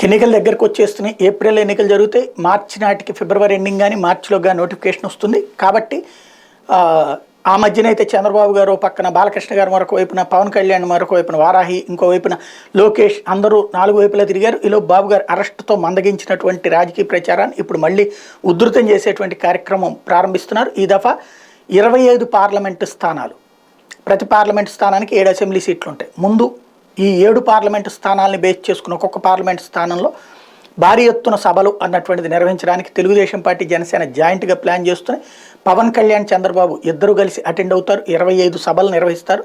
ఎన్నికల దగ్గరకు వచ్చేస్తున్నాయి. ఏప్రిల్ ఎన్నికలు జరుగుతాయి. మార్చి నాటికి ఫిబ్రవరి ఎండింగ్ కానీ మార్చిలో కానీ నోటిఫికేషన్ వస్తుంది. కాబట్టి ఆ మధ్యన అయితే చంద్రబాబు గారు పక్కన, బాలకృష్ణ గారు మరొక వైపున, పవన్ కళ్యాణ్ మరొక వైపున, వారాహి ఇంకో వైపున, లోకేష్, అందరూ నాలుగు వైపులా తిరిగారు. ఈలో బాబు గారు అరెస్టుతో మందగించినటువంటి రాజకీయ ప్రచారాన్ని ఇప్పుడు మళ్ళీ ఉధృతం చేసేటువంటి కార్యక్రమం ప్రారంభిస్తున్నారు. ఈ దఫా 25 పార్లమెంటు స్థానాలు, ప్రతి పార్లమెంటు స్థానానికి 7 అసెంబ్లీ సీట్లు ఉంటాయి. ముందు ఈ 7 పార్లమెంటు స్థానాలని బేస్ చేసుకుని ఒక్కొక్క పార్లమెంటు స్థానంలో భారీ ఎత్తున సభలు అన్నటువంటిది నిర్వహించడానికి తెలుగుదేశం పార్టీ, జనసేన జాయింట్గా ప్లాన్ చేస్తున్నాయి. పవన్ కళ్యాణ్, చంద్రబాబు ఇద్దరు కలిసి అటెండ్ అవుతారు. 25 సభలు నిర్వహిస్తారు.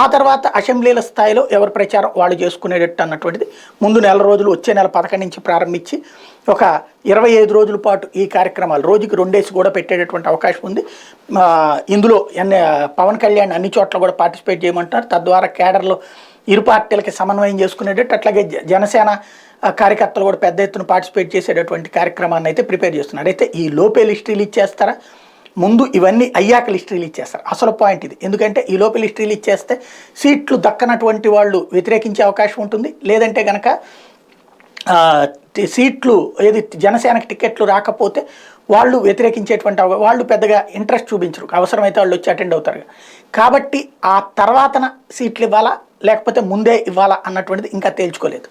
ఆ తర్వాత అసెంబ్లీల స్థాయిలో ఎవరి ప్రచారం వాళ్ళు చేసుకునేటట్టు అన్నటువంటిది ముందు నెల రోజులు, వచ్చే నెల 11 నుంచి ప్రారంభించి ఒక 25 రోజుల పాటు ఈ కార్యక్రమాలు రోజుకి 2 డేస్ కూడా పెట్టేటటువంటి అవకాశం ఉంది. ఇందులో పవన్ కళ్యాణ్ అన్ని చోట్ల కూడా పార్టిసిపేట్ చేయమంటున్నారు. తద్వారా కేడర్లో ఇరు పార్టీలకి సమన్వయం చేసుకునేటట్టు, అట్లాగే జనసేన కార్యకర్తలు కూడా పెద్ద ఎత్తున పార్టిసిపేట్ చేసేటటువంటి కార్యక్రమాన్ని అయితే ప్రిపేర్ చేస్తున్నారు. అయితే ఈ లోపే లిస్టులు ఇచ్చేస్తారా, ముందు ఇవన్నీ అయ్యాక లిస్టులు ఇచ్చేస్తారు? అసలు పాయింట్ ఇది. ఎందుకంటే ఈ లోపే లిస్టులు ఇచ్చేస్తే సీట్లు దక్కనటువంటి వాళ్ళు వ్యతిరేకించే అవకాశం ఉంటుంది. లేదంటే కనుక సీట్లు ఏది జనసేనకి టికెట్లు రాకపోతే వాళ్ళు వ్యతిరేకించేటువంటి వాళ్ళు పెద్దగా ఇంట్రెస్ట్ చూపించరు. అవసరమైతే వాళ్ళు వచ్చి అటెండ్ అవుతారు. కాబట్టి ఆ తర్వాతన సీట్లు ఇవ్వాలా లేకపోతే ముందే ఇవ్వాలా అన్నటువంటిది ఇంకా తేల్చుకోలేదు.